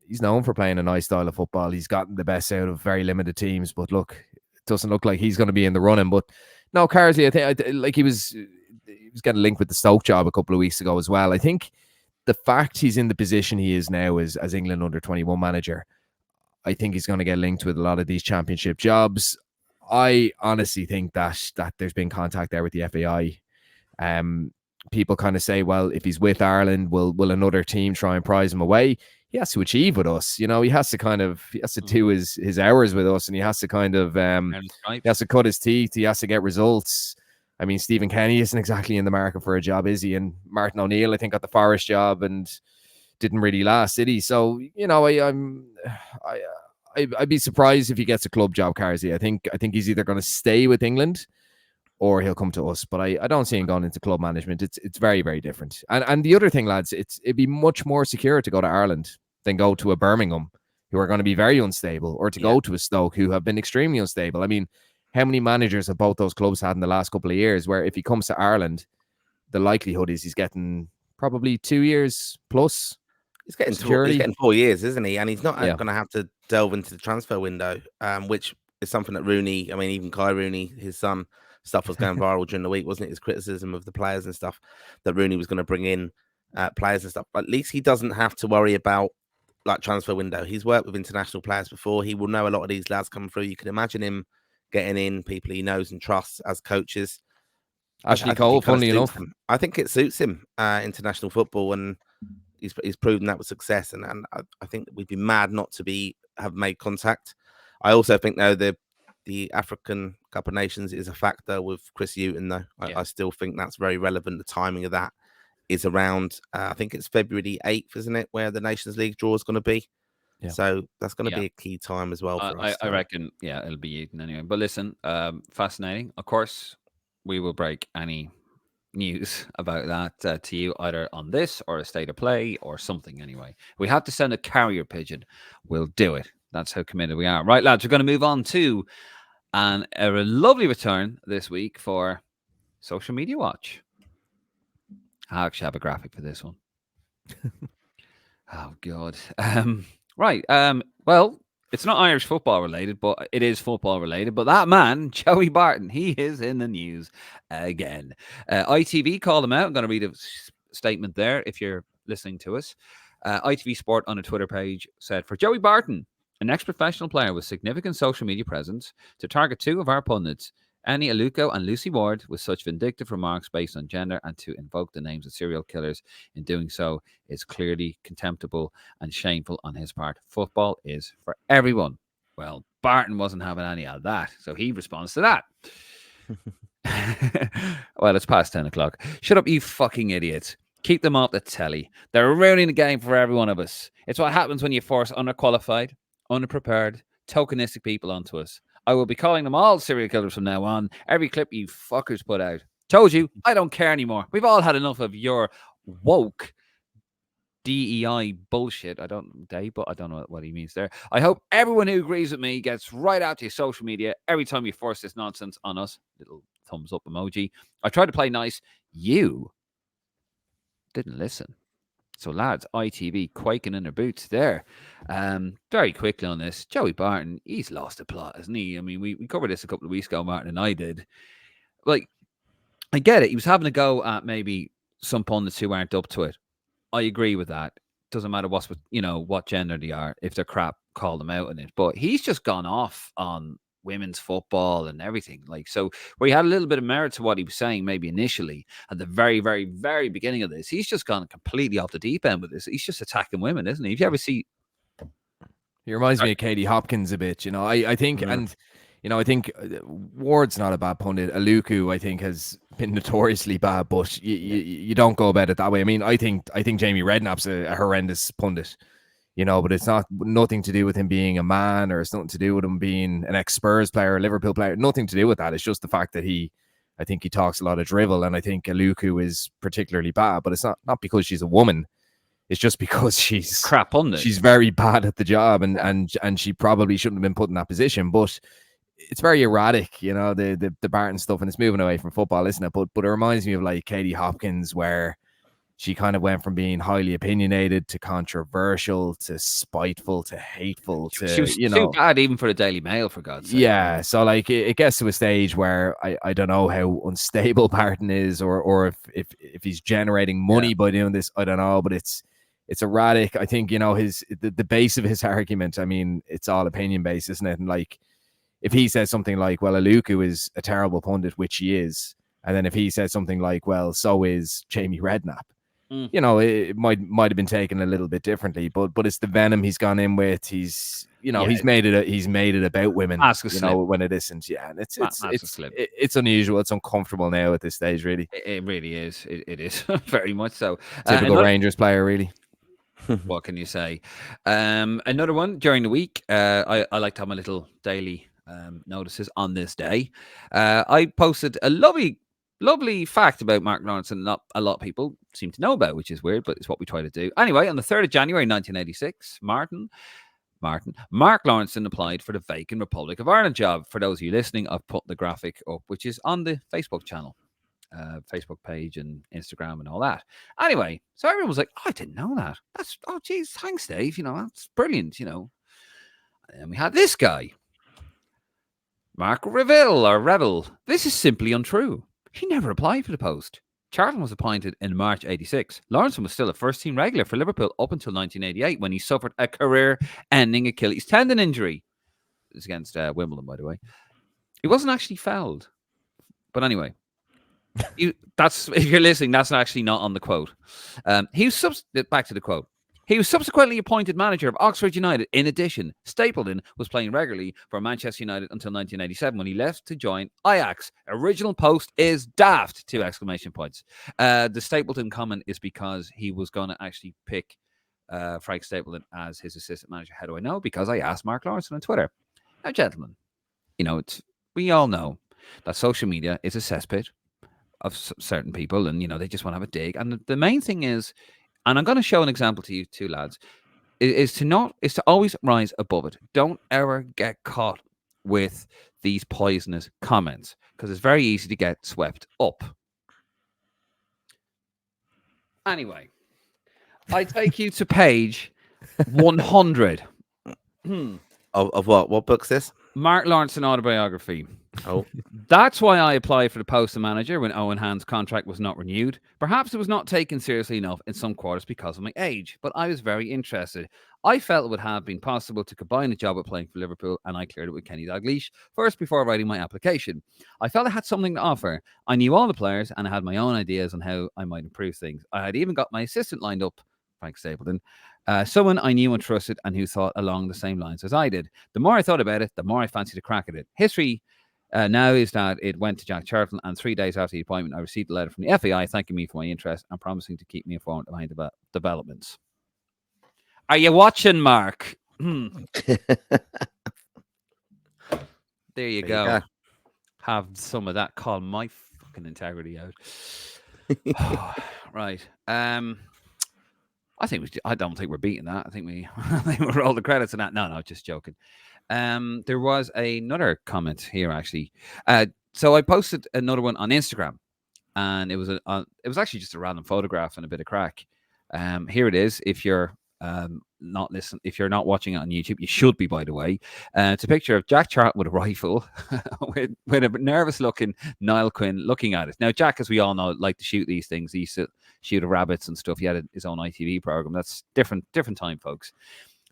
he's known for playing a nice style of football. He's gotten the best out of very limited teams, but look, it doesn't look like he's going to be in the running. But no, Carsley, I think he was getting linked with the Stoke job a couple of weeks ago as well. I think the fact he's in the position he is now as England under-21 manager, I think he's going to get linked with a lot of these championship jobs. I honestly think that there's been contact there with the FAI. People kind of say, well, if he's with Ireland, will another team try and prize him away? He has to achieve with us. He has to do his hours with us, and he has to kind of he has to cut his teeth. He has to get results. I mean, Stephen Kenny isn't exactly in the market for a job, is he? And Martin O'Neill, I think, got the Forest job, and didn't really last, did he? So I'd be surprised if he gets a club job, Carsey. I think he's either going to stay with England or he'll come to us. But I don't see him going into club management. It's very, very different. And the other thing, lads, it'd be much more secure to go to Ireland than go to a Birmingham, who are going to be very unstable, or to go to a Stoke, who have been extremely unstable. I mean, how many managers have both those clubs had in the last couple of years, where if he comes to Ireland, the likelihood is he's getting probably 2 years plus. He's getting security. He's getting 4 years, isn't he? And he's not going to have to delve into the transfer window, which is something that Rooney, I mean, even Kai Rooney, his son, stuff was going viral during the week, wasn't it? His criticism of the players and stuff, that Rooney was going to bring in players and stuff. At least he doesn't have to worry about like transfer window. He's worked with international players before. He will know a lot of these lads coming through. You can imagine him getting in people he knows and trusts as coaches. Ashley Cole, funnily enough. I think it suits him, international football, and he's proven that with success. And I think we'd be mad not to have made contact. I also think, though, the African Cup of Nations is a factor with Chris Hughton, though. I still think that's very relevant. The timing of that is around, I think it's February 8th, isn't it, where the Nations League draw is going to be. Yeah. So that's going to be a key time as well for us. I reckon, it'll be Hughton anyway. But listen, fascinating. Of course, we will break any news about that to you, either on this or a state of play or something anyway. We have to send a carrier pigeon. We'll do it. That's how committed we are. Right, lads, we're going to move on to a lovely return this week for Social Media Watch. I actually have a graphic for this one. Oh, God. Right. Well, it's not Irish football related, but it is football related. But that man, Joey Barton, he is in the news again. ITV called him out. I'm going to read a statement there if you're listening to us. ITV Sport on a Twitter page said, for Joey Barton, an ex-professional player with significant social media presence, to target two of our pundits, Annie Aluko and Lucy Ward, with such vindictive remarks based on gender, and to invoke the names of serial killers in doing so is clearly contemptible and shameful on his part. Football is for everyone. Well, Barton wasn't having any of that, so he responds to that. Well, it's past 10 o'clock. Shut up, you fucking idiots. Keep them off the telly. They're ruining the game for every one of us. It's what happens when you force underqualified, underprepared, tokenistic people onto us. I will be calling them all serial killers from now on. Every clip you fuckers put out. Told you, I don't care anymore. We've all had enough of your woke DEI bullshit. I don't know what he means there. I hope everyone who agrees with me gets right out to your social media every time you force this nonsense on us. Little thumbs up emoji. I tried to play nice. You didn't listen. So, lads, ITV quaking in their boots there. Very quickly on this, Joey Barton, he's lost the plot, hasn't he? I mean, we covered this a couple of weeks ago, Martin and I did. Like, I get it. He was having a go at maybe some pundits who aren't up to it. I agree with that. Doesn't matter what gender they are. If they're crap, call them out in it. But he's just gone off on women's football and everything. Like, so where he had a little bit of merit to what he was saying maybe initially at the very, very, very beginning of this, he's just gone completely off the deep end with this. He's just attacking women, isn't he? If you ever see... He reminds me of Katie Hopkins a bit, I think, and, I think Ward's not a bad pundit. Aluku, I think, has been notoriously bad, but you don't go about it that way. I mean, I think Jamie Redknapp's a horrendous pundit. But it's nothing to do with him being a man, or it's nothing to do with him being an ex-Spurs player, a Liverpool player. Nothing to do with that. It's just the fact that I think he talks a lot of drivel, and I think Aluku is particularly bad. But it's not because she's a woman. It's just because she's crap pundit. She's very bad at the job, and she probably shouldn't have been put in that position. But it's very erratic, the Barton stuff, and it's moving away from football, isn't it? But it reminds me of like Katie Hopkins, where she kind of went from being highly opinionated to controversial to spiteful to hateful to, she was too bad even for the Daily Mail, for God's sake. Yeah, so like it gets to a stage where I don't know how unstable Barton is, or if he's generating money by doing this, I don't know, but it's erratic. I think, the base of his argument, I mean, it's all opinion based, isn't it? And like, if he says something like, well, Aluku is a terrible pundit, which he is, and then if he says something like, well, so is Jamie Redknapp, it might have been taken a little bit differently, but it's the venom he's gone in with. He's made it about women, when it isn't. Yeah, and it's unusual. It's uncomfortable now at this stage, really. It really is. It is very much so. Typical Rangers player, really. What can you say? Another one during the week. I like to have my little daily notices on this day. I posted a lovely fact about Mark Lawrence, and not a lot of people seem to know about, which is weird, but it's what we try to do. Anyway, on the 3rd of January 1986, Mark Lawrenson applied for the vacant Republic of Ireland job. For those of you listening, I've put the graphic up, which is on the Facebook channel. Facebook page and Instagram and all that. Anyway, so everyone was like, oh, I didn't know that. Geez, thanks, Dave. That's brilliant, And we had this guy, Mark Revel. This is simply untrue. He never applied for the post. Charlton was appointed in March 86. Lawrence was still a first-team regular for Liverpool up until 1988 when he suffered a career-ending Achilles tendon injury. It was against Wimbledon, by the way. He wasn't actually fouled. But anyway, if you're listening, that's actually not on the quote. He was back to the quote. He was subsequently appointed manager of Oxford United. In addition, Stapleton was playing regularly for Manchester United until 1987 when he left to join Ajax. Original post is daft! 2 exclamation points. The Stapleton comment is because he was going to actually pick Frank Stapleton as his assistant manager. How do I know? Because I asked Mark Lawrence on Twitter. Now, gentlemen, we all know that social media is a cesspit of certain people, and they just want to have a dig. And the main thing is, and I'm going to show an example to you two lads, is to always rise above it. Don't ever get caught with these poisonous comments, because it's very easy to get swept up. Anyway, I take you to page 100. Of what? What book's this? Mark Lawrence, an autobiography. Oh, That's why I applied for the post of manager when Owen Hand's contract was not renewed. Perhaps it was not taken seriously enough in some quarters because of my age, but I was very interested. I felt it would have been possible to combine a job with playing for Liverpool, and I cleared it with Kenny Dalglish first before writing my application. I felt I had something to offer. I knew all the players, and I had my own ideas on how I might improve things. I had even got my assistant lined up, Frank Stapleton, someone I knew and trusted and who thought along the same lines as I did. The more I thought about it, the more I fancied a crack at it. History now is that it went to Jack Charlton, and 3 days after the appointment, I received a letter from the FAI thanking me for my interest and promising to keep me informed of my developments. Are you watching, Mark? There you go. Have some of that. Call my fucking integrity out. Right. I don't think we're beating that. I think we roll the credits on that. No, just joking. There was another comment here actually. So I posted another one on Instagram, and it was actually just a random photograph and a bit of crack. Here it is. If you're if you're not watching it on YouTube, you should be, by the way. It's a picture of Jack Charlton with a rifle, with a nervous looking Niall Quinn looking at it. Now, Jack, as we all know, liked to shoot these things. He used to shoot rabbits and stuff. He had his own ITV program. That's different time, folks.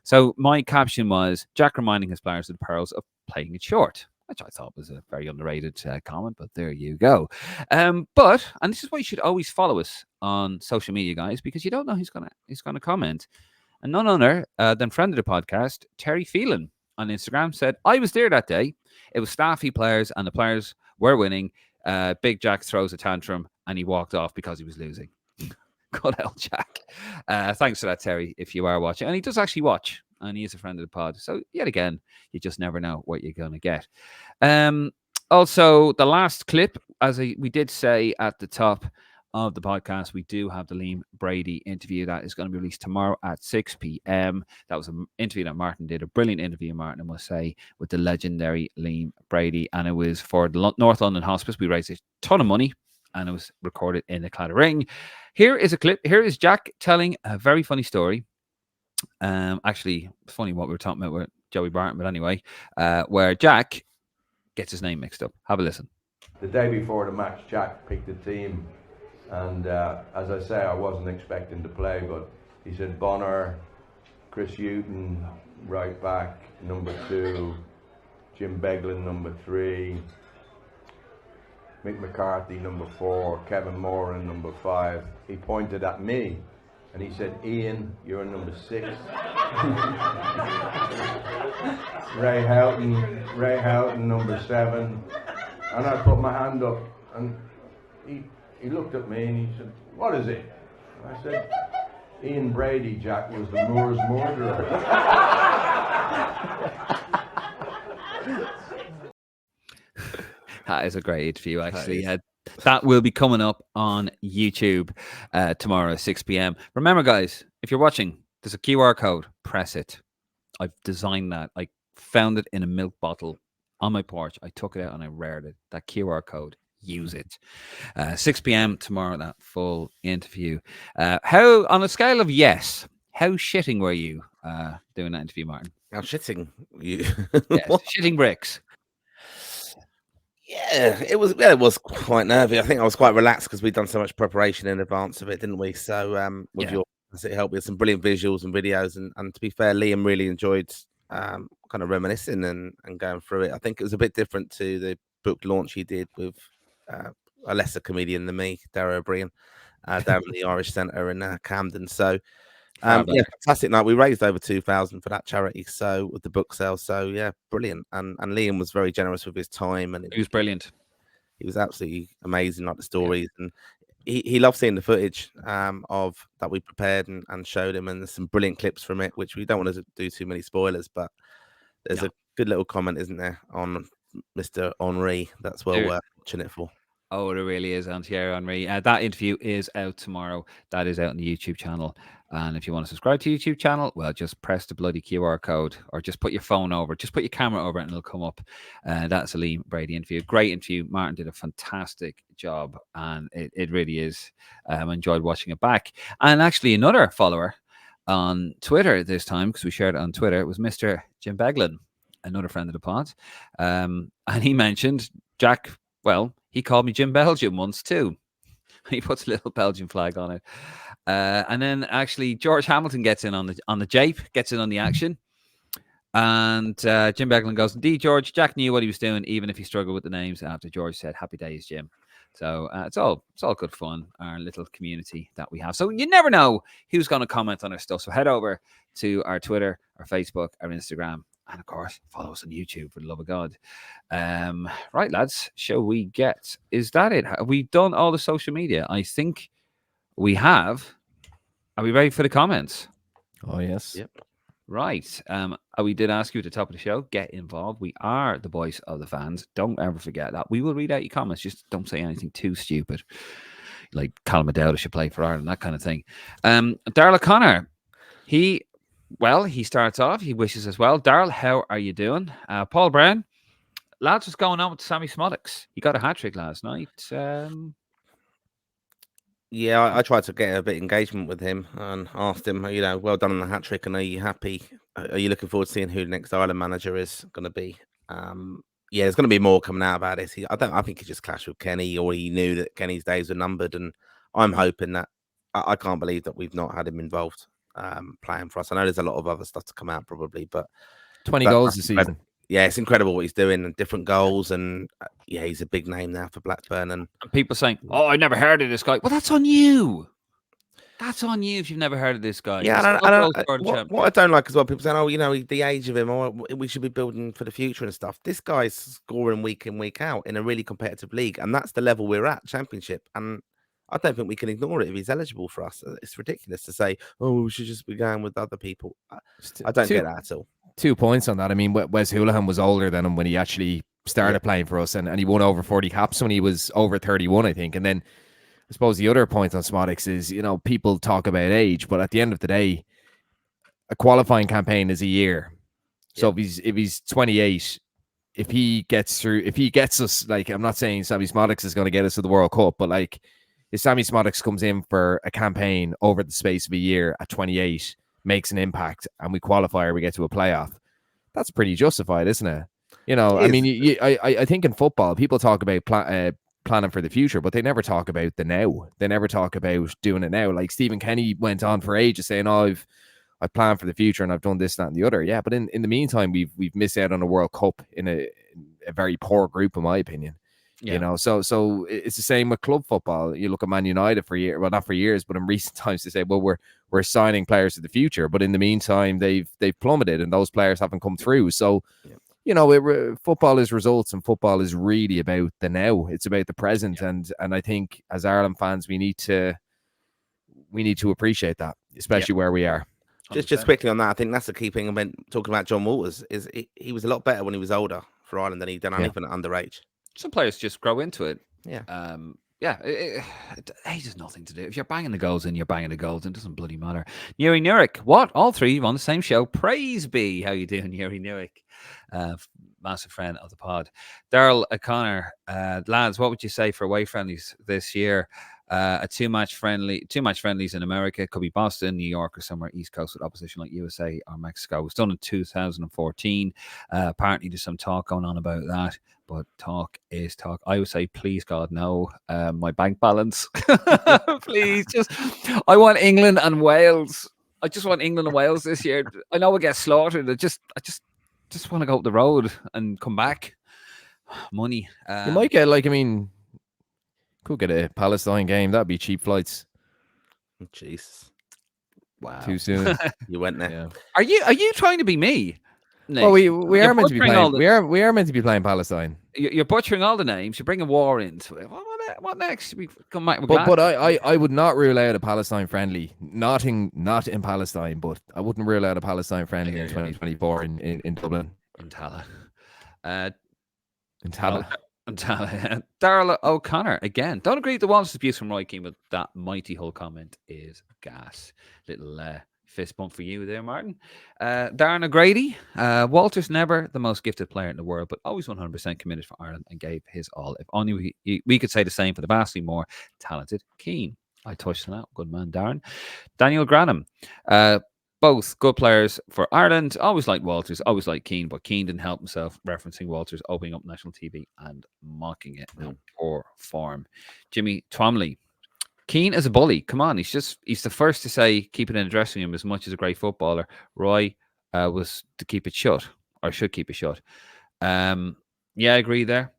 So my caption was Jack reminding his players of the perils of playing it short, which I thought was a very underrated comment, but there you go. And this is why you should always follow us on social media, guys, because you don't know who's gonna comment. And none other than friend of the podcast, Terry Phelan on Instagram said, I was there that day. It was staffy players and the players were winning. Big Jack throws a tantrum and he walked off because he was losing. Good old Jack. Thanks for that, Terry, if you are watching. And he does actually watch, and he is a friend of the pod. So yet again, you just never know what you're going to get. Also, the last clip, as we did say at the top of the podcast, we do have the Liam Brady interview that is going to be released tomorrow at 6 p.m. That was an interview that Martin did, a brilliant interview, Martin, I must say, with the legendary Liam Brady. And it was for the North London Hospice. We raised a ton of money, and it was recorded in the Claddagh Ring. Here is a clip. Here is Jack telling a very funny story. Actually, funny what we were talking about with Joey Barton, but anyway, where Jack gets his name mixed up. Have a listen. The day before the match, Jack picked the team, and as I say, I wasn't expecting to play, but he said Bonner, Chris Hughton, right back, number 2, Jim Beglin, number 3, Mick McCarthy, number 4, Kevin Moran, number 5. He pointed at me and he said, Ian, you're number 6. Ray Houghton, number 7. And I put my hand up, and he looked at me and he said, what is it? And I said, Ian Brady, Jack, was the Moors murderer. That is a great interview, actually. That will be coming up on YouTube tomorrow, 6 p.m. Remember, guys, if you're watching, there's a QR code. Press it. I've designed that. I found it in a milk bottle on my porch. I took it out and I read it. That QR code. Use it. 6 p.m. tomorrow, that full interview. How, on a scale of yes, how shitting were you doing that interview, Martin? I'm shitting you. Yes, shitting bricks. Yeah, it was quite nervy. I think I was quite relaxed because we'd done so much preparation in advance of it, didn't we? So with it helped with some brilliant visuals and videos. And to be fair, Liam really enjoyed kind of reminiscing and going through it. I think it was a bit different to the book launch he did with a lesser comedian than me, Darragh O'Brien, down in the Irish Centre in Camden. So fantastic night. We raised over 2,000 for that charity. So with the book sale, so yeah, brilliant. And Liam was very generous with his time, and He was brilliant. He was absolutely amazing, like the stories, and he loved seeing the footage of that we prepared and showed him. And there's some brilliant clips from it, which we don't want to do too many spoilers, but there's a good little comment, isn't there, on Mr. Henri? That's well worth watching it for. Oh, it really is, Thierry Henry. That interview is out tomorrow. That is out on the YouTube channel. And if you want to subscribe to the YouTube channel, well, just press the bloody QR code or just put your phone over, just put your camera over it and it'll come up. That's a Liam Brady interview. Great interview. Martin did a fantastic job and it really is. I enjoyed watching it back. And actually another follower on Twitter this time, because we shared it on Twitter, it was Mr. Jim Beglin, another friend of the pod. And he mentioned Jack, well, he called me Jim Belgium once too. He puts a little Belgian flag on it. And then actually George Hamilton gets in on the jape, gets in on the action. And Jim Beglin goes, indeed, George, Jack knew what he was doing, even if he struggled with the names after George said, happy days, Jim. So it's all good fun, our little community that we have. So you never know who's going to comment on our stuff. So head over to our Twitter, our Facebook, our Instagram, and of course, follow us on YouTube for the love of God. Right, lads, shall we get? Is that it? Have we done all the social media? I think we have. Are we ready for the comments? Oh, yes. Yep. Right. We did ask you at the top of the show, get involved. We are the voice of the fans. Don't ever forget that. We will read out your comments. Just don't say anything too stupid. Like Callum O'Dowd should play for Ireland, that kind of thing. Darrell O'Connor, he starts off. He wishes as well. Darrell, how are you doing? Paul Brown, lads, what's going on with Sammy Smolix? He got a hat-trick last night. Yeah, I tried to get a bit of engagement with him and asked him, well done on the hat trick, and are you happy? Are you looking forward to seeing who the next Ireland manager is going to be? There's going to be more coming out about it. I think he just clashed with Kenny, or he knew that Kenny's days were numbered, and I'm hoping that I can't believe that we've not had him involved playing for us. I know there's a lot of other stuff to come out probably, but 20 goals this season. Yeah, it's incredible what he's doing and different goals. And he's a big name now for Blackburn. And people saying, oh, I never heard of this guy. Well, that's on you. That's on you if you've never heard of this guy. Yeah, what I don't like as well, people saying, the age of him, we should be building for the future and stuff. This guy's scoring week in, week out in a really competitive league. And that's the level we're at, Championship. And I don't think we can ignore it if he's eligible for us. It's ridiculous to say, we should just be going with other people. I don't get that at all. 2 points on that. I mean, Wes Hoolahan was older than him when he actually started playing for us, and he won over 40 caps when he was over 31, I think. And then I suppose the other point on Smolix is, people talk about age, but at the end of the day, a qualifying campaign is a year. So if he's 28, if he gets us, like, I'm not saying Sammy Smolix is going to get us to the World Cup, but like, if Sammy Smolix comes in for a campaign over the space of a year at 28, makes an impact, and we qualify or we get to a playoff, that's pretty justified, isn't it? I mean, I think in football, people talk about planning for the future, but they never talk about the now. They never talk about doing it now. Like Stephen Kenny went on for ages saying, I've planned for the future and I've done this, that, and the other. Yeah, but in the meantime, we've missed out on a World Cup in a very poor group, in my opinion. Yeah. So it's the same with club football. You look at Man United for years, well, not for years, but in recent times, they say, well, we're signing players of the future, but in the meantime, they've plummeted, and those players haven't come through. So, football is results, and football is really about the now. It's about the present, and I think as Ireland fans, we need to appreciate that. especially where we are. Just quickly on that, I think that's the key thing about talking about Jon Walters is he was a lot better when he was older for Ireland than he'd done anything at underage. Some players just grow into it. Yeah. Age has nothing to do. If you're banging the goals in, you're banging the goals in. It doesn't bloody matter. Yuri Nurick, what? All three on the same show. Praise be. How you doing, Yuri Nurick? Massive friend of the pod. Daryl O'Connor, lads, what would you say for away friendlies this year? A two-match friendlies in America. Could be Boston, New York, or somewhere East Coast with opposition like USA or Mexico. It was done in 2014. Apparently, there's some talk going on about that. But talk is talk. I would say, please, God, no. My bank balance, please. I want England and Wales. I just want England and Wales this year. I know we get slaughtered. I just want to go up the road and come back. Money. You might get could get a Palestine game. That'd be cheap flights. Jeez, wow. Too soon. You went there. Yeah. Are you trying to be me? Nick? Well, we You're are meant to be butchering all playing. We are meant to be playing Palestine. You're butchering all the names. You're bringing war into it. What next? We come back. But I would not rule out a Palestine friendly. Not in Palestine, but I wouldn't rule out a Palestine friendly in 2024 in Dublin. In Tala. In Tala. Daryl O'Connor again. Don't agree with the Walters abuse from Roy Keane, but that mighty Hull comment is gas. Little fist bump for you there, Martin. Darren O'Grady. Walter's never the most gifted player in the world, but always 100% committed for Ireland and gave his all. If only we could say the same for the vastly more talented Keane. I touched on that. Good man, Darren. Daniel Granham. Both good players for Ireland. Always liked Walters, always liked Keane, but Keane didn't help himself, referencing Walters opening up national TV and mocking it. No poor form. Jimmy Twomley. Keane is a bully. Come on, he's the first to say keep it in the dressing room as much as a great footballer. Roy was to keep it shut, or should keep it shut. Yeah, I agree there.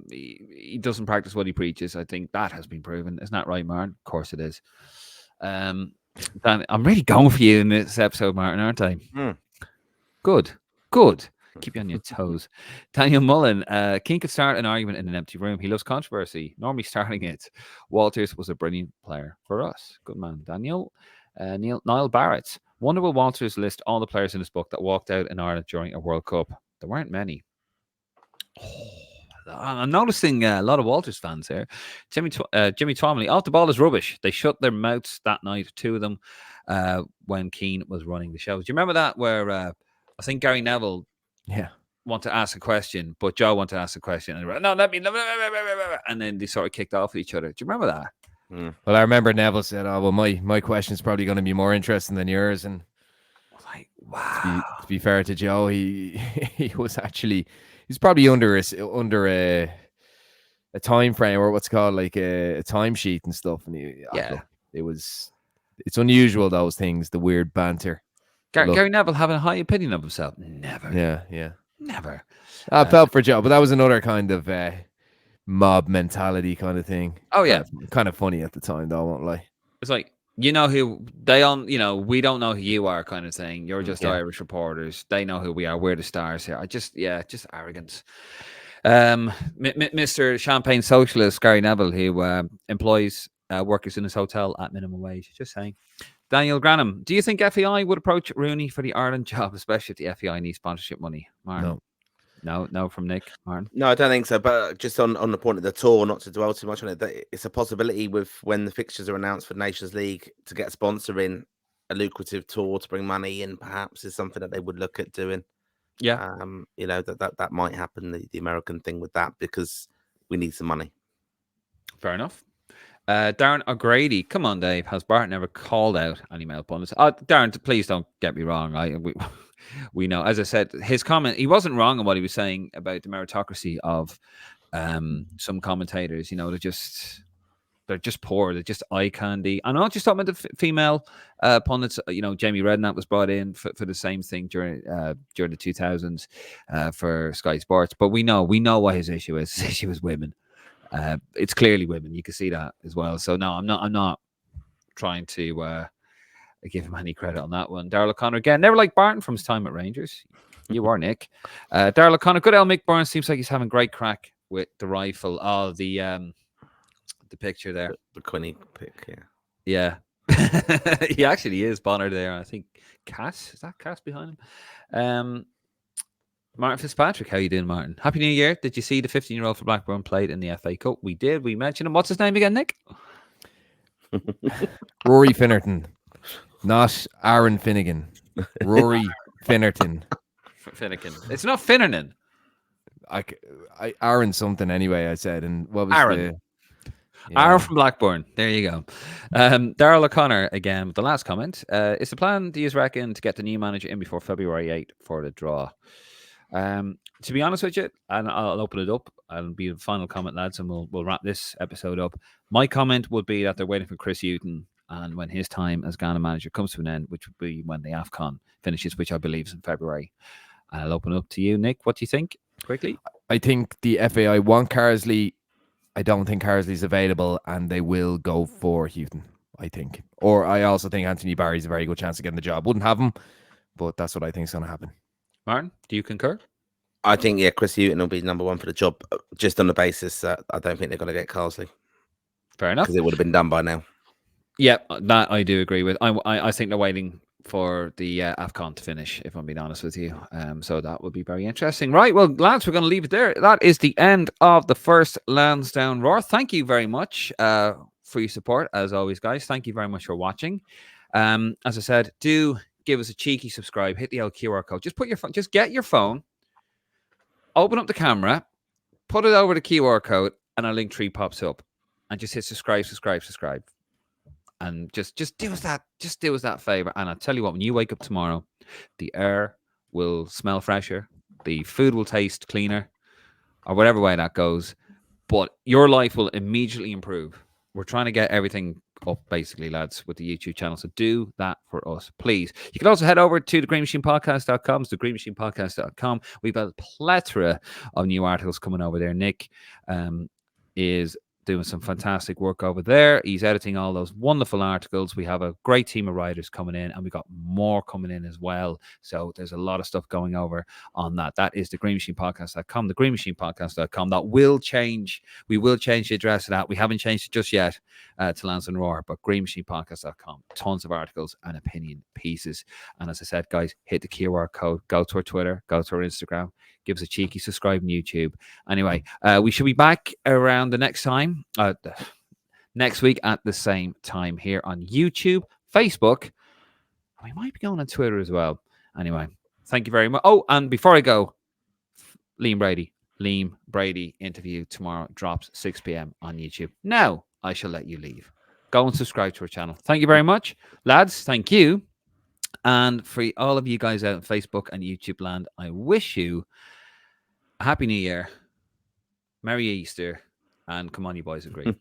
He doesn't practice what he preaches. I think that has been proven. Isn't that right, Martin? Of course it is. Dan, I'm really going for you in this episode, Martin, aren't I? Good. Keep you on your toes. Daniel Mullen, Keane could start an argument in an empty room. He loves controversy, normally starting it. Walters was a brilliant player for us. Good man, Daniel. Niall Barrett. Wonder will Walters list all the players in his book that walked out in Ireland during a World Cup? There weren't many. I'm noticing a lot of Walters fans here. Jimmy Twomley. Off the ball is rubbish. They shut their mouths that night, two of them, when Keane was running the show. Do you remember that where I think Gary Neville wanted to ask a question, but Joe wanted to ask a question, and no, let me, and then they sort of kicked off at each other. Do you remember that? Well, I remember Neville said, "Oh, well, my question's probably going to be more interesting than yours." And like, wow. To be fair to Joe, he was actually. He's probably under a time frame, or what's called like a timesheet and stuff. And it's unusual, those things, the weird banter. Gary Neville having a high opinion of himself. Never. Yeah. Never. I felt for Joe, but that was another kind of mob mentality kind of thing. Oh yeah, kind of funny at the time, though. I won't lie. It's like, you know who they on, we don't know who you are kind of thing. You're just Irish reporters. They know who we are. We're the stars here. Just arrogance. Mr. Champagne Socialist, Gary Neville, who employs workers in his hotel at minimum wage. Just saying. Daniel Granham, do you think FEI would approach Rooney for the Ireland job, especially if the FEI needs sponsorship money? Martin? No, from Nick. Martin? No, I don't think so. But just on the point of the tour, not to dwell too much on it, that it's a possibility with when the fixtures are announced for Nations League to get a sponsor in, a lucrative tour to bring money in, perhaps is something that they would look at doing. Yeah. That might happen, the American thing with that, because we need some money. Fair enough. Darren O'Grady, come on, Dave. Has Bart never called out any male pundits? Darren, please don't get me wrong. We know, as I said, his comment, he wasn't wrong on what he was saying about the meritocracy of some commentators. They're just poor. They're just eye candy. I'm not just talking about the female pundits. Jamie Redknapp was brought in for the same thing during the 2000s for Sky Sports. But we know what his issue is. His issue is women. It's clearly women. You can see that as well. So no, I'm not trying to give him any credit on that one. Daryl O'Connor again, never liked Barton from his time at Rangers. You are, Nick. Daryl O'Connor, good old Mick Burns seems like he's having great crack with the rifle. Oh, the picture there, the Quinny pic, yeah. He actually is Bonner there. I think Cass, is that Cass behind him? Martin Fitzpatrick, how you doing, Martin? Happy New Year. Did you see the 15-year-old for Blackburn played in the FA Cup? We did. We mentioned him. What's his name again, Nick? Rory Finnerton, not Aaron Finnegan. Rory Finnerton. Finnegan. It's not Finnerton. Aaron something anyway, I said. And what was Aaron. the... Aaron from Blackburn. There you go. Darrell O'Connor again with the last comment. Is the plan, do you reckon, to get the new manager in before February 8th for the draw? To be honest with you, and I'll open it up, and be the final comment, lads, and we'll wrap this episode up. My comment would be that they're waiting for Chris Hughton, and when his time as Ghana manager comes to an end, which would be when the AFCON finishes, which I believe is in February. I'll open it up to you, Nick. What do you think? Quickly. I think the FAI want Carsley. I don't think Carsley's available, and they will go for Hughton, I think. Or I also think Anthony Barry's a very good chance of getting the job. Wouldn't have him, but that's what I think is going to happen. Martin, do you concur? I think, Chris Hughton will be number one for the job, just on the basis that I don't think they're going to get Carsley. Fair enough. Because it would have been done by now. Yeah, that I do agree with. I think they're waiting for the AFCON to finish, if I'm being honest with you. So that would be very interesting. Right, well, lads, we're going to leave it there. That is the end of the first Lansdowne Roar. Thank you very much for your support, as always, guys. Thank you very much for watching. As I said, do give us a cheeky subscribe. Hit the old QR code. Just put your phone. Just get your phone. Open up the camera. Put it over the QR code, and a link tree pops up. And just hit subscribe. And just do us that favor. And I'll tell you what, when you wake up tomorrow, the air will smell fresher, the food will taste cleaner, or whatever way that goes. But your life will immediately improve. We're trying to get everything up, basically, lads, with the YouTube channel. So do that for us, please. You can also head over to thegreenmachinepodcast.com. It's thegreenmachinepodcast.com. We've got a plethora of new articles coming over there. Nick is doing some fantastic work over there. He's editing all those wonderful articles. We have a great team of writers coming in, and we got more coming in as well. So there's a lot of stuff going over on that. That is thegreenmachinepodcast.com, thegreenmachinepodcast.com. That will change. We will change the address of that. We haven't changed it just yet to Lansdowne Roar, but greenmachinepodcast.com. Tons of articles and opinion pieces. And as I said, guys, hit the QR code. Go to our Twitter. Go to our Instagram. Give us a cheeky subscribe on YouTube. Anyway, we should be back around the next time, next week at the same time here on YouTube, Facebook. We might be going on Twitter as well. Anyway, thank you very much. Oh, and before I go, Liam Brady interview tomorrow drops 6 p.m. on YouTube. Now I shall let you leave. Go and subscribe to our channel. Thank you very much, lads. Thank you. And for all of you guys out on Facebook and YouTube land, I wish you a Happy New Year, Merry Easter, and come on, you boys, agree.